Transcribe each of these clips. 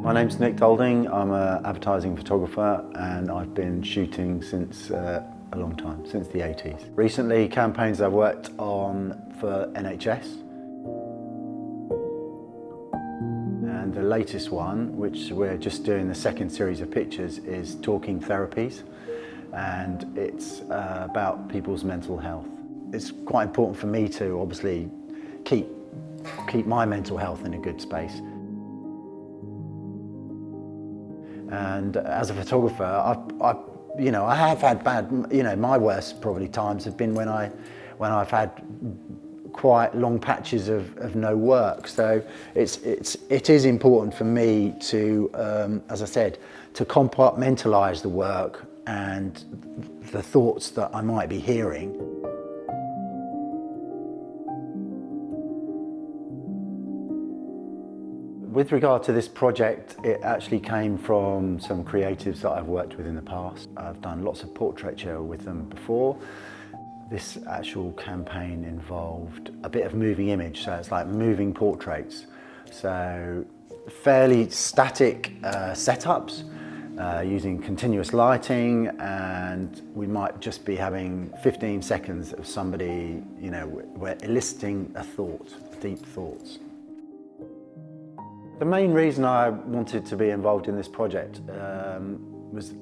My name's Nick Dolding. I'm an advertising photographer and I've been shooting since a long time, since the 80s. Recently, campaigns I've worked on for NHS. And the latest one, which we're just doing the second series of pictures, is Talking Therapies. And it's about people's mental health. It's quite important for me to obviously keep my mental health in a good space. And as a photographer, I have had bad, my worst probably times have been when I've had quite long patches of no work. So it is important for me to, as I said, to compartmentalise the work and the thoughts that I might be hearing. With regard to this project, it actually came from some creatives that I've worked with in the past. I've done lots of portraiture with them before. This actual campaign involved a bit of moving image, so it's like moving portraits. So fairly static setups using continuous lighting, and we might just be having 15 seconds of somebody, we're eliciting a thought, deep thoughts. The main reason I wanted to be involved in this project was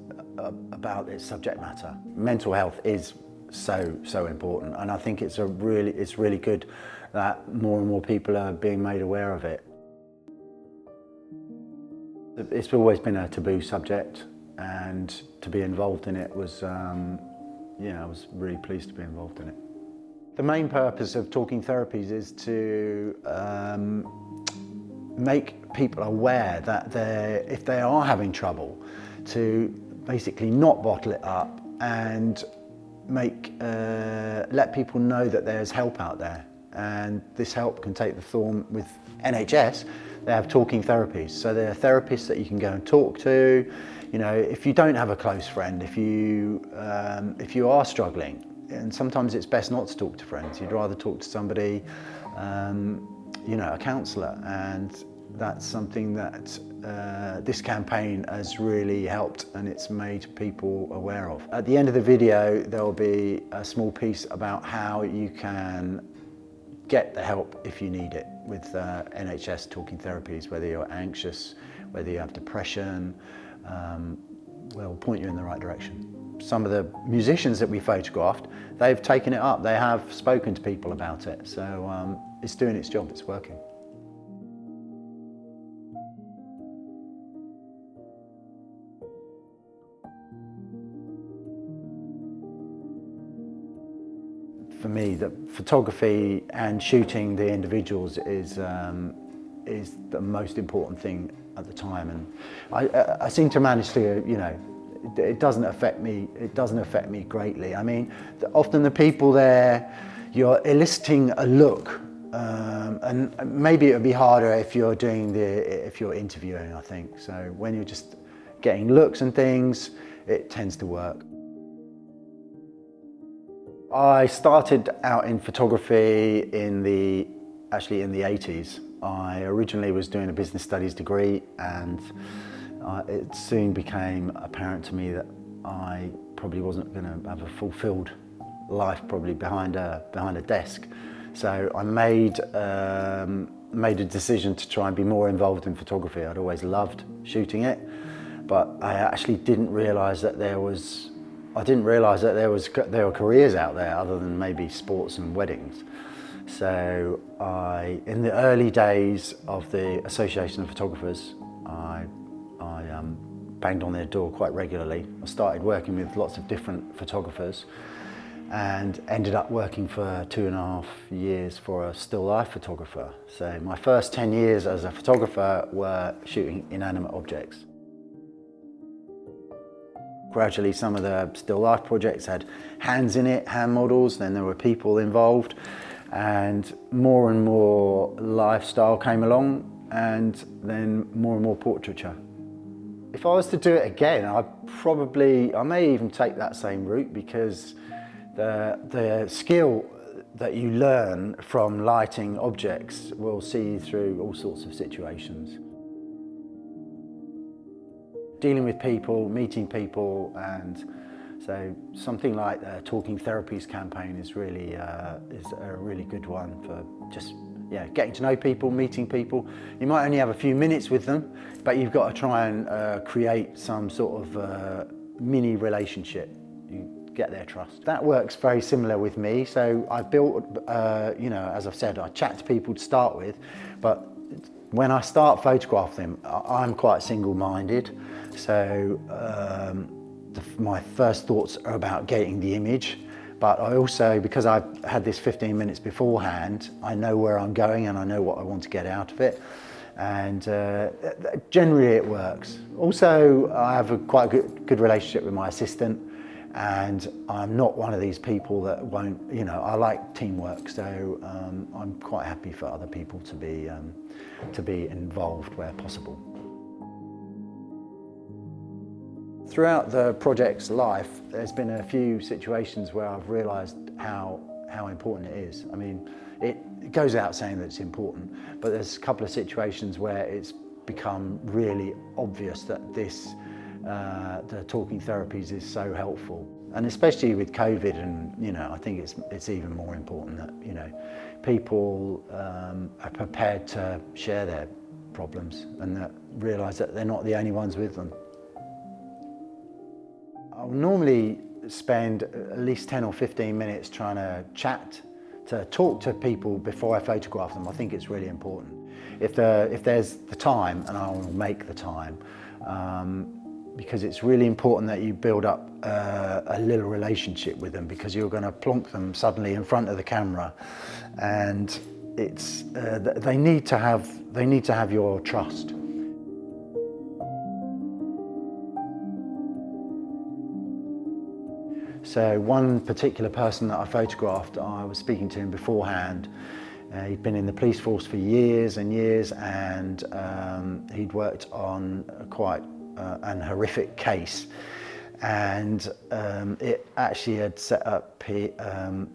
about its subject matter. Mental health is so important, and I think it's really good that more and more people are being made aware of it. It's always been a taboo subject, and to be involved in it was, I was really pleased to be involved in it. The main purpose of Talking Therapies is to make people aware that if they are having trouble, to basically not bottle it up and let people know that there's help out there. And this help can take the form with NHS. They have talking therapies, so there are therapists that you can go and talk to. If you don't have a close friend, if you are struggling, and sometimes it's best not to talk to friends. You'd rather talk to somebody, a counsellor, and that's something that this campaign has really helped, and it's made people aware of. At the end of the video, there will be a small piece about how you can get the help if you need it with NHS Talking Therapies, whether you're anxious, whether you have depression, we'll point you in the right direction. Some of the musicians that we photographed, they've taken it up, they have spoken to people about it, so it's doing its job, it's working. For me, the photography and shooting the individuals is the most important thing at the time, and I seem to manage to, it doesn't affect me. It doesn't affect me greatly. I mean, often the people there, you're eliciting a look, and maybe it would be harder if you're interviewing. I think so. When you're just getting looks and things, it tends to work. I started out in photography actually in the 80s. I originally was doing a business studies degree, and it soon became apparent to me that I probably wasn't going to have a fulfilled life probably behind a desk. So I made a decision to try and be more involved in photography. I'd always loved shooting it, but I actually didn't realise that there were careers out there other than maybe sports and weddings. So in the early days of the Association of Photographers, I banged on their door quite regularly. I started working with lots of different photographers and ended up working for 2.5 years for a still life photographer. So my first 10 years as a photographer were shooting inanimate objects. Gradually, some of the still life projects had hands in it, hand models, then there were people involved, and more lifestyle came along, and then more and more portraiture. If I was to do it again, I may even take that same route, because the skill that you learn from lighting objects will see you through all sorts of situations. dealing with people, meeting people, and so something like the Talking Therapies campaign is really is a really good one for just getting to know people, meeting people. You might only have a few minutes with them, but you've got to try and create some sort of mini relationship. You get their trust. That works very similar with me. So I built, as I've said, I chat to people to start with, but when I start photographing them, I'm quite single-minded. So my first thoughts are about getting the image, but I also, because I've had this 15 minutes beforehand, I know where I'm going and I know what I want to get out of it. And generally it works. Also, I have a quite good relationship with my assistant, and I'm not one of these people that won't, I like teamwork, so I'm quite happy for other people to be involved where possible. Throughout the project's life, there's been a few situations where I've realised how important it is. I mean, it goes without saying that it's important, but there's a couple of situations where it's become really obvious that the Talking Therapies is so helpful. And especially with COVID, and I think it's even more important that people are prepared to share their problems and that realise that they're not the only ones with them. I'll normally spend at least 10 or 15 minutes trying to talk to people before I photograph them. I think it's really important. If there's the time, and I will make the time, because it's really important that you build up a little relationship with them, because you're going to plonk them suddenly in front of the camera, and it's they need to have your trust. So one particular person that I photographed, I was speaking to him beforehand. He'd been in the police force for years and years, and he'd worked on quite an horrific case, and it actually had set up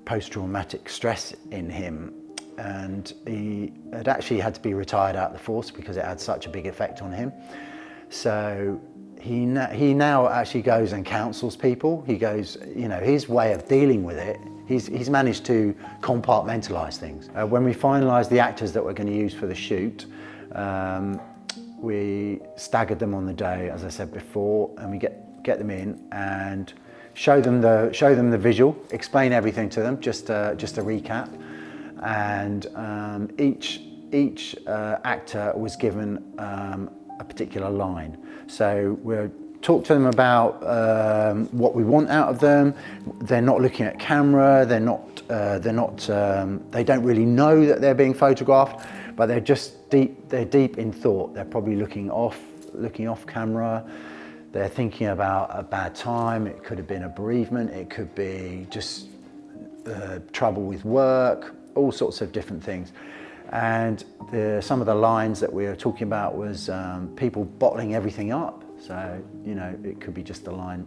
post-traumatic stress in him, and he had actually had to be retired out of the force because it had such a big effect on him. So he now actually goes and counsels people. He goes, his way of dealing with it, he's managed to compartmentalize things. When we finalised the actors that we're going to use for the shoot, we staggered them on the day, as I said before, and we get them in and show them the visual, explain everything to them, just a recap, and each actor was given a particular line. So we'll talk to them about what we want out of them. They're not looking at camera. They don't really know that they're being photographed, but they're just deep. They're deep in thought. They're probably looking off camera. They're thinking about a bad time. It could have been a bereavement. It could be just trouble with work. All sorts of different things. And some of the lines that we were talking about was people bottling everything up. So, it could be just a line,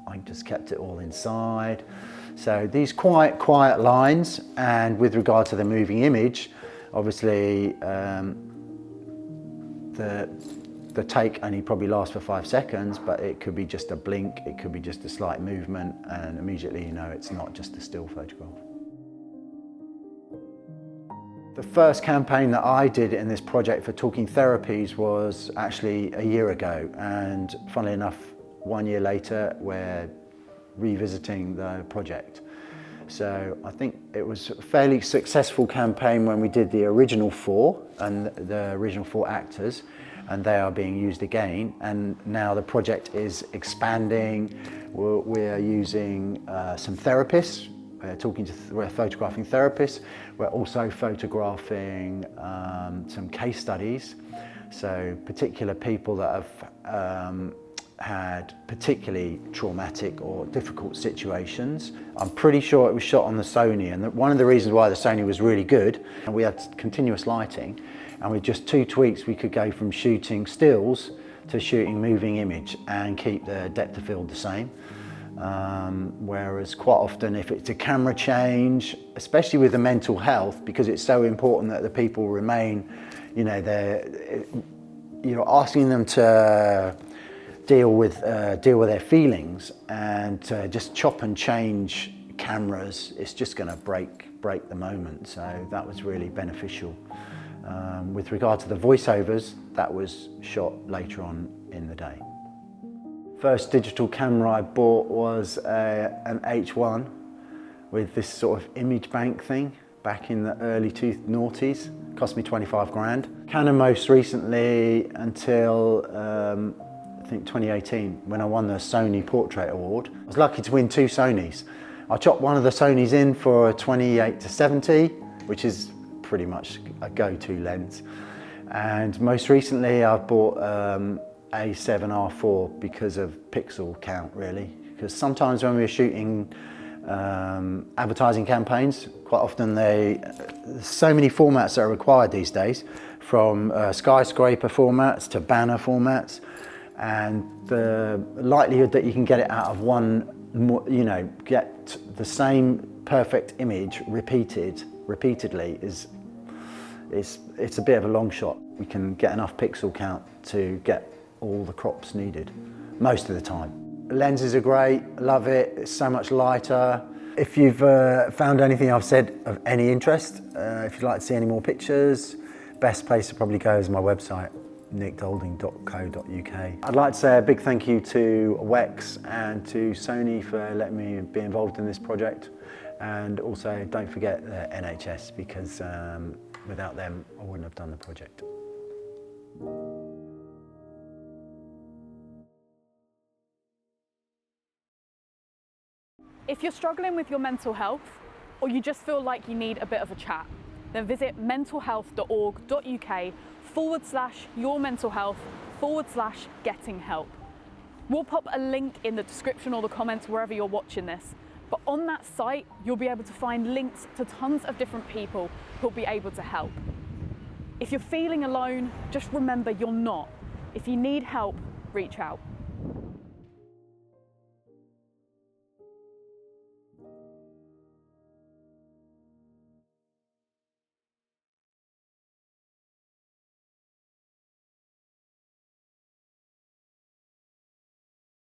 I just kept it all inside. So these quite quiet lines, and with regard to the moving image, obviously the take only probably lasts for 5 seconds, but it could be just a blink, it could be just a slight movement, and immediately it's not just a still photograph. The first campaign that I did in this project for Talking Therapies was actually a year ago, and funnily enough, 1 year later we're revisiting the project. So I think it was a fairly successful campaign when we did the original 4 and the original 4 actors, and they are being used again, and now the project is expanding. We're using some therapists. We're photographing therapists. We're also photographing some case studies. So particular people that have had particularly traumatic or difficult situations. I'm pretty sure it was shot on the Sony, and one of the reasons why the Sony was really good, and we had continuous lighting, and with just 2 tweaks we could go from shooting stills to shooting moving image and keep the depth of field the same. Whereas quite often if it's a camera change, especially with the mental health, because it's so important that the people remain, you're asking them deal with their feelings, and just chop and change cameras, it's just going to break the moment. So that was really beneficial. With regard to the voiceovers, that was shot later on in the day. First digital camera I bought was an H1 with this sort of image bank thing back in the early 2000s. Cost me 25 grand. Canon most recently until I think 2018, when I won the Sony Portrait Award. I was lucky to win 2 Sonys. I chopped one of the Sonys in for a 28-70, which is pretty much a go-to lens. And most recently I've bought a 7R4 because of pixel count, really. Because sometimes when we're shooting advertising campaigns, quite often there's so many formats that are required these days, from skyscraper formats to banner formats, and the likelihood that you can get it out of one, you know, get the same perfect image repeatedly is it's a bit of a long shot. We can get enough pixel count to get all the crops needed most of the time. Lenses are great, love it, it's so much lighter. If you've found anything I've said of any interest, if you'd like to see any more pictures, best place to probably go is my website, nickdolding.co.uk. I'd like to say a big thank you to Wex and to Sony for letting me be involved in this project, and also don't forget the NHS, because without them I wouldn't have done the project. If you're struggling with your mental health, or you just feel like you need a bit of a chat, then visit mentalhealth.org.uk/yourmentalhealth/getting help. We'll pop a link in the description or the comments wherever you're watching this, but on that site you'll be able to find links to tons of different people who'll be able to help. If you're feeling alone, just remember you're not. If you need help, reach out.